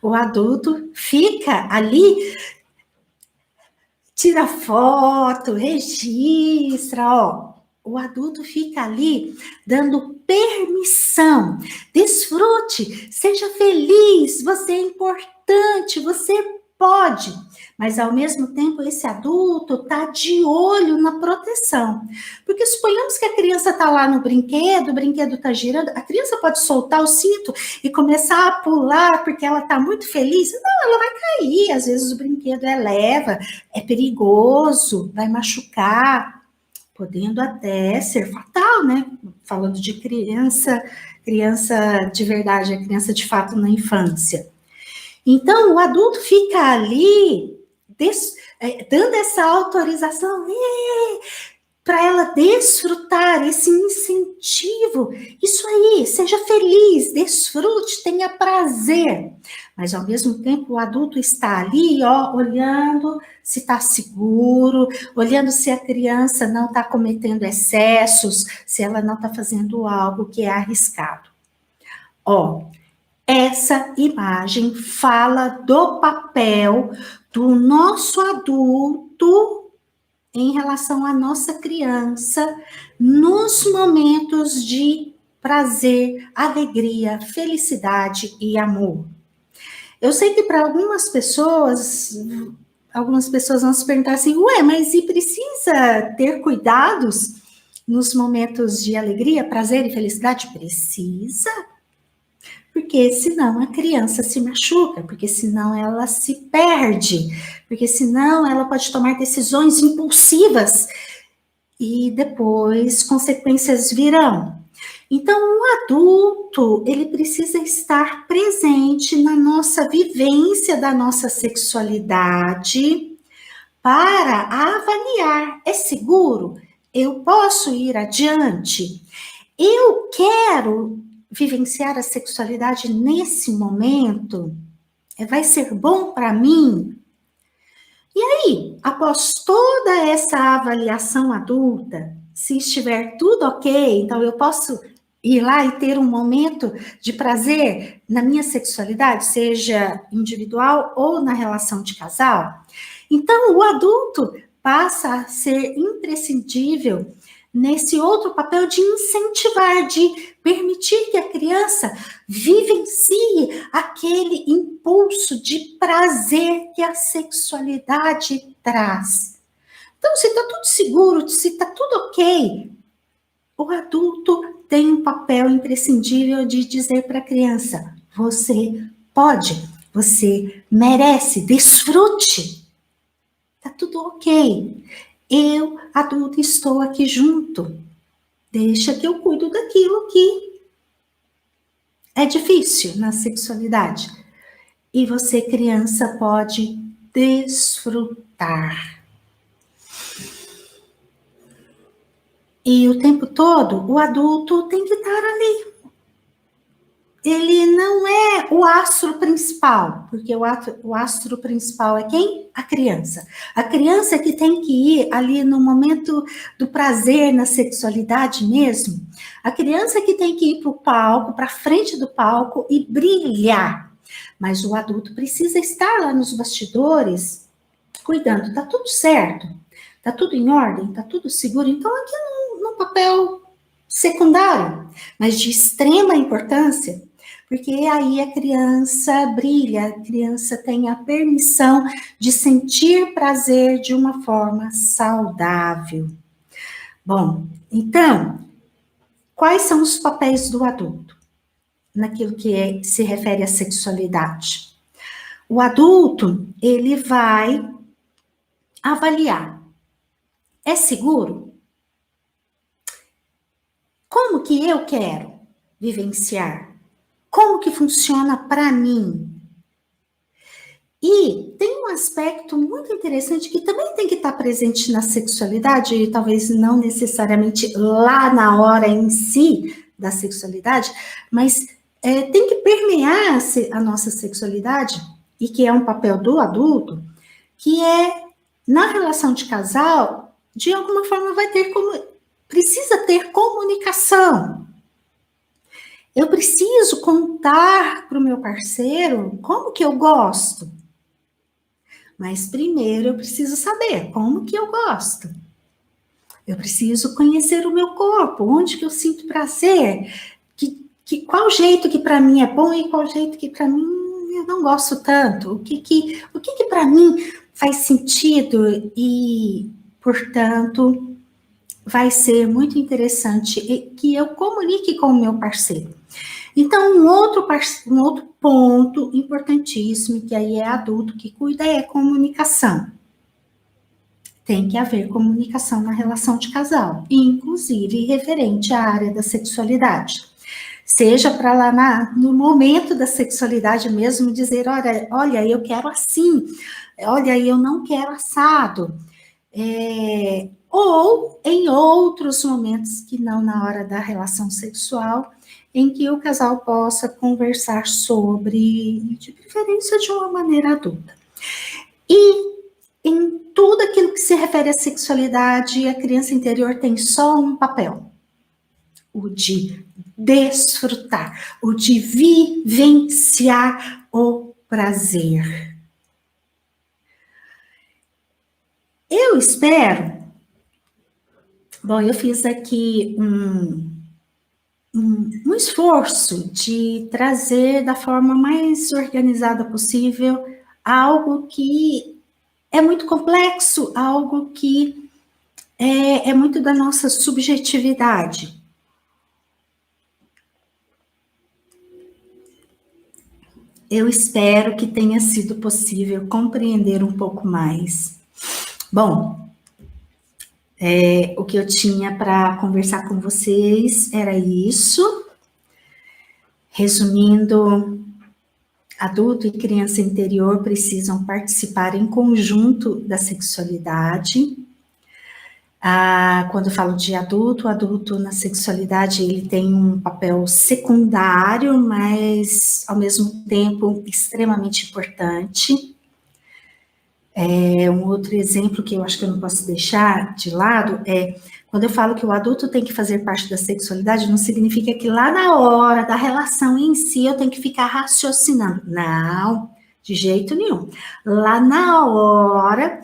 O adulto fica ali, tira foto, registra, ó. O adulto fica ali dando permissão. Desfrute, seja feliz, você é importante, você pode. Mas, ao mesmo tempo, esse adulto está de olho na proteção. Porque suponhamos que a criança está lá no brinquedo, o brinquedo está girando, a criança pode soltar o cinto e começar a pular porque ela está muito feliz. Não, ela vai cair, às vezes o brinquedo eleva, é perigoso, vai machucar, podendo até ser fatal, né? Falando de criança de verdade, a criança de fato na infância. Então, o adulto fica ali dando essa autorização, para ela desfrutar esse incentivo. Isso aí, seja feliz, desfrute, tenha prazer. Mas, ao mesmo tempo, o adulto está ali, ó, olhando se está seguro, olhando se a criança não está cometendo excessos, se ela não está fazendo algo que é arriscado. Ó, essa imagem fala do papel do nosso adulto em relação à nossa criança nos momentos de prazer, alegria, felicidade e amor. Eu sei que para algumas pessoas vão se perguntar assim, ué, mas e precisa ter cuidados nos momentos de alegria, prazer e felicidade? Precisa, porque senão a criança se machuca, porque senão ela se perde, porque senão ela pode tomar decisões impulsivas e depois consequências virão. Então, o adulto, ele precisa estar presente na nossa vivência da nossa sexualidade para avaliar, é seguro? Eu posso ir adiante? Eu quero vivenciar a sexualidade nesse momento? Vai ser bom para mim? E aí, após toda essa avaliação adulta, se estiver tudo ok, então eu posso ir lá e ter um momento de prazer na minha sexualidade, seja individual ou na relação de casal? Então, o adulto passa a ser imprescindível nesse outro papel de incentivar, de permitir que a criança vivencie aquele impulso de prazer que a sexualidade traz. Então, se está tudo seguro, se está tudo ok, o adulto tem um papel imprescindível de dizer para a criança, você pode, você merece, desfrute. Está tudo ok. Eu, adulto, estou aqui junto. Deixa que eu cuido daquilo que é difícil na sexualidade. E você, criança, pode desfrutar. E o tempo todo, o adulto tem que estar ali. Ele não é o astro principal, porque o astro principal é quem? A criança. A criança que tem que ir ali no momento do prazer, na sexualidade mesmo. A criança que tem que ir para o palco, para frente do palco e brilhar. Mas o adulto precisa estar lá nos bastidores, cuidando. Tá tudo certo? Tá tudo em ordem? Tá tudo seguro? Então, aqui no papel secundário, mas de extrema importância, porque aí a criança brilha, a criança tem a permissão de sentir prazer de uma forma saudável. Bom, então, quais são os papéis do adulto naquilo que se refere à sexualidade? O adulto, ele vai avaliar. É seguro? Como que eu quero vivenciar? Como que funciona para mim? E tem um aspecto muito interessante que também tem que estar presente na sexualidade, e talvez não necessariamente lá na hora em si da sexualidade, mas tem que permear a nossa sexualidade, e que é um papel do adulto, que é, na relação de casal, de alguma forma precisa ter comunicação. Eu preciso contar para o meu parceiro como que eu gosto. Mas primeiro eu preciso saber como que eu gosto. Eu preciso conhecer o meu corpo, onde que eu sinto prazer, qual jeito que para mim é bom e qual jeito que para mim eu não gosto tanto. O que para mim faz sentido e, portanto, vai ser muito interessante que eu comunique com o meu parceiro. Então, um outro ponto importantíssimo, que aí é adulto que cuida, é comunicação. Tem que haver comunicação na relação de casal, inclusive referente à área da sexualidade. Seja para lá no momento da sexualidade mesmo dizer, olha, eu quero assim, olha, eu não quero assado. ou em outros momentos que não na hora da relação sexual, em que o casal possa conversar sobre, de preferência de uma maneira adulta. E em tudo aquilo que se refere à sexualidade, a criança interior tem só um papel: o de desfrutar, o de vivenciar o prazer. Eu espero. Bom, eu fiz aqui um esforço de trazer da forma mais organizada possível algo que é muito complexo, algo que é muito da nossa subjetividade. Eu espero que tenha sido possível compreender um pouco mais. Bom, o que eu tinha para conversar com vocês era isso. Resumindo, adulto e criança interior precisam participar em conjunto da sexualidade. Quando eu falo de adulto, o adulto na sexualidade ele tem um papel secundário, mas ao mesmo tempo extremamente importante. Um outro exemplo que eu acho que eu não posso deixar de lado é quando eu falo que o adulto tem que fazer parte da sexualidade, não significa que lá na hora da relação em si eu tenho que ficar raciocinando. Não, de jeito nenhum. Lá na hora,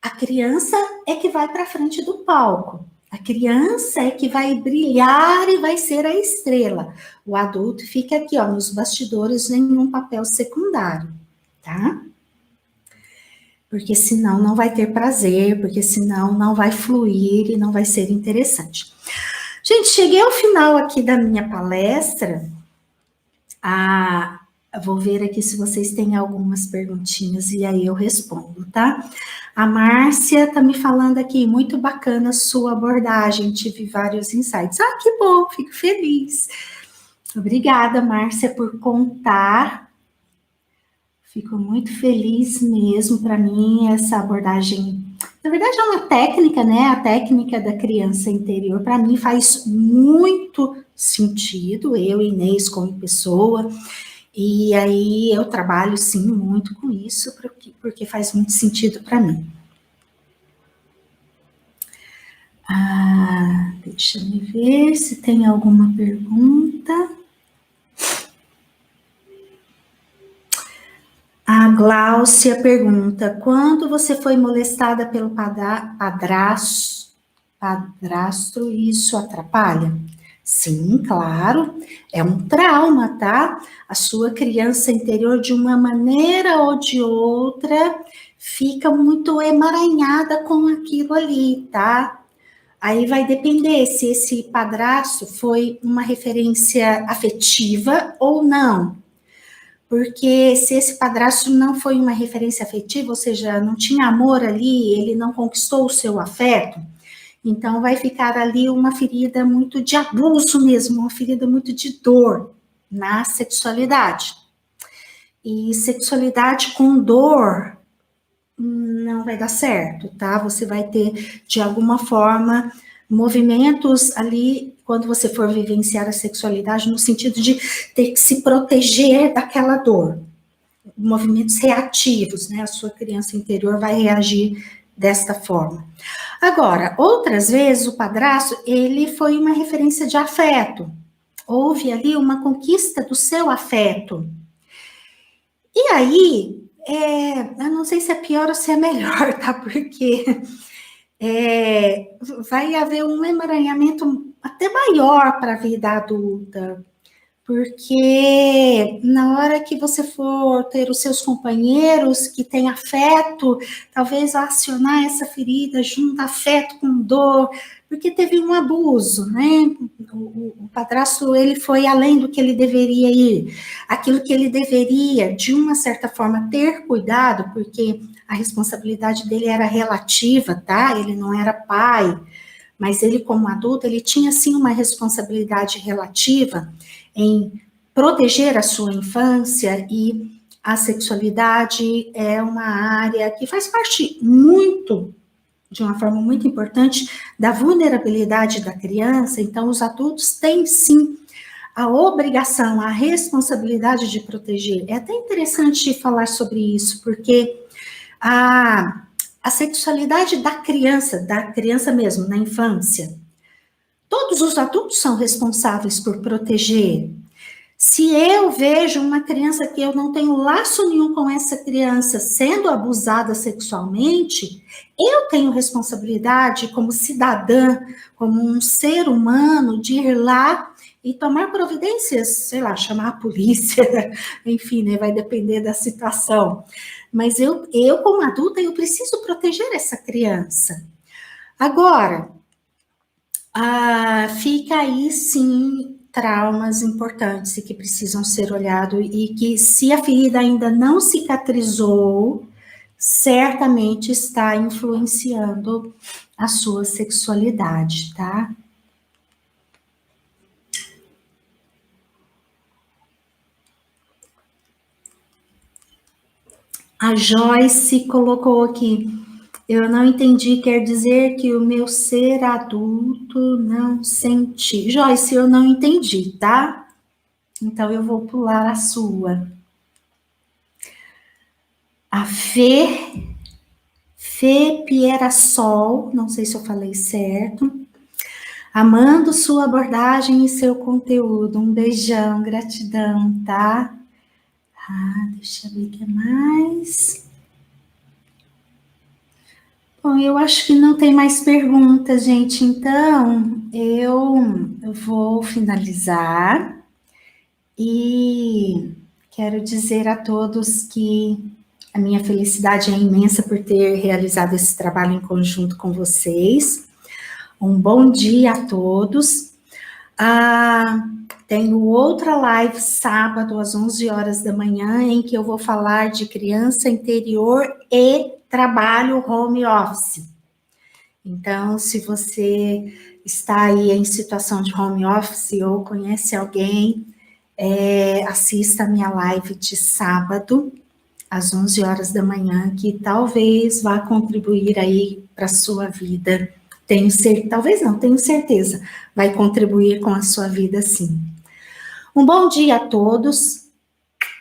a criança é que vai para frente do palco. A criança é que vai brilhar e vai ser a estrela. O adulto fica aqui, ó, nos bastidores, em um papel secundário, tá? Porque senão não vai ter prazer, porque senão não vai fluir e não vai ser interessante. Gente, cheguei ao final aqui da minha palestra. Eu vou ver aqui se vocês têm algumas perguntinhas e aí eu respondo, tá? A Márcia tá me falando aqui, muito bacana a sua abordagem, tive vários insights. Que bom, fico feliz. Obrigada, Márcia, por contar. Fico muito feliz mesmo. Para mim, essa abordagem, na verdade, é uma técnica, né? A técnica da criança interior, para mim, faz muito sentido, eu, Inês, como pessoa, e aí eu trabalho, sim, muito com isso, porque faz muito sentido para mim. Deixa eu ver se tem alguma pergunta. A Gláucia pergunta, quando você foi molestada pelo padrasto, isso atrapalha? Sim, claro, é um trauma, tá? A sua criança interior, de uma maneira ou de outra, fica muito emaranhada com aquilo ali, tá? Aí vai depender se esse padrasto foi uma referência afetiva ou não. Porque se esse padrasto não foi uma referência afetiva, ou seja, não tinha amor ali, ele não conquistou o seu afeto, então vai ficar ali uma ferida muito de abuso mesmo, uma ferida muito de dor na sexualidade. E sexualidade com dor não vai dar certo, tá? Você vai ter, de alguma forma, movimentos ali, quando você for vivenciar a sexualidade, no sentido de ter que se proteger daquela dor. Movimentos reativos, né? A sua criança interior vai reagir desta forma. Agora, outras vezes, o padrasto, ele foi uma referência de afeto. Houve ali uma conquista do seu afeto. E aí, eu não sei se é pior ou se é melhor, tá? Porque vai haver um emaranhamento até maior para a vida adulta, porque na hora que você for ter os seus companheiros que têm afeto, talvez acionar essa ferida junto afeto com dor, porque teve um abuso, né? O padrasto, ele foi além do que ele deveria ir, aquilo que ele deveria, de uma certa forma, ter cuidado, porque a responsabilidade dele era relativa, tá? Ele não era pai, mas ele, como adulto, ele tinha, sim, uma responsabilidade relativa em proteger a sua infância, e a sexualidade é uma área que faz parte muito de uma forma muito importante da vulnerabilidade da criança. Então, os adultos têm, sim, a obrigação, a responsabilidade de proteger. É até interessante falar sobre isso, porque a sexualidade da criança mesmo, na infância, todos os adultos são responsáveis por proteger. Se eu vejo uma criança que eu não tenho laço nenhum com essa criança sendo abusada sexualmente, eu tenho responsabilidade como cidadã, como um ser humano, de ir lá e tomar providências, sei lá, chamar a polícia, enfim, né, vai depender da situação. Mas eu como adulta, eu preciso proteger essa criança. Agora, fica aí, sim, traumas importantes e que precisam ser olhados e que, se a ferida ainda não cicatrizou, certamente está influenciando a sua sexualidade, tá? A Joyce colocou aqui: eu não entendi, quer dizer que o meu ser adulto não senti. Joyce, eu não entendi, tá? Então eu vou pular a sua. A Fê Pierassol, não sei se eu falei certo. Amando sua abordagem e seu conteúdo. Um beijão, gratidão, tá? Deixa eu ver o que mais. Bom, eu acho que não tem mais perguntas, gente. Então, eu vou finalizar e quero dizer a todos que a minha felicidade é imensa por ter realizado esse trabalho em conjunto com vocês. Um bom dia a todos. Tenho outra live sábado às 11 horas da manhã, em que eu vou falar de criança interior e trabalho home office. Então, se você está aí em situação de home office ou conhece alguém, assista a minha live de sábado, às 11 horas da manhã, que talvez vá contribuir aí para a sua vida. Talvez não, tenho certeza, vai contribuir com a sua vida, sim. Um bom dia a todos,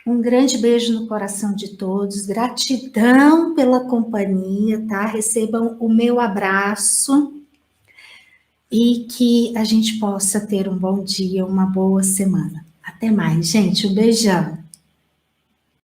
um grande beijo no coração de todos, gratidão pela companhia, tá? Recebam o meu abraço e que a gente possa ter um bom dia, uma boa semana. Até mais, gente, um beijão.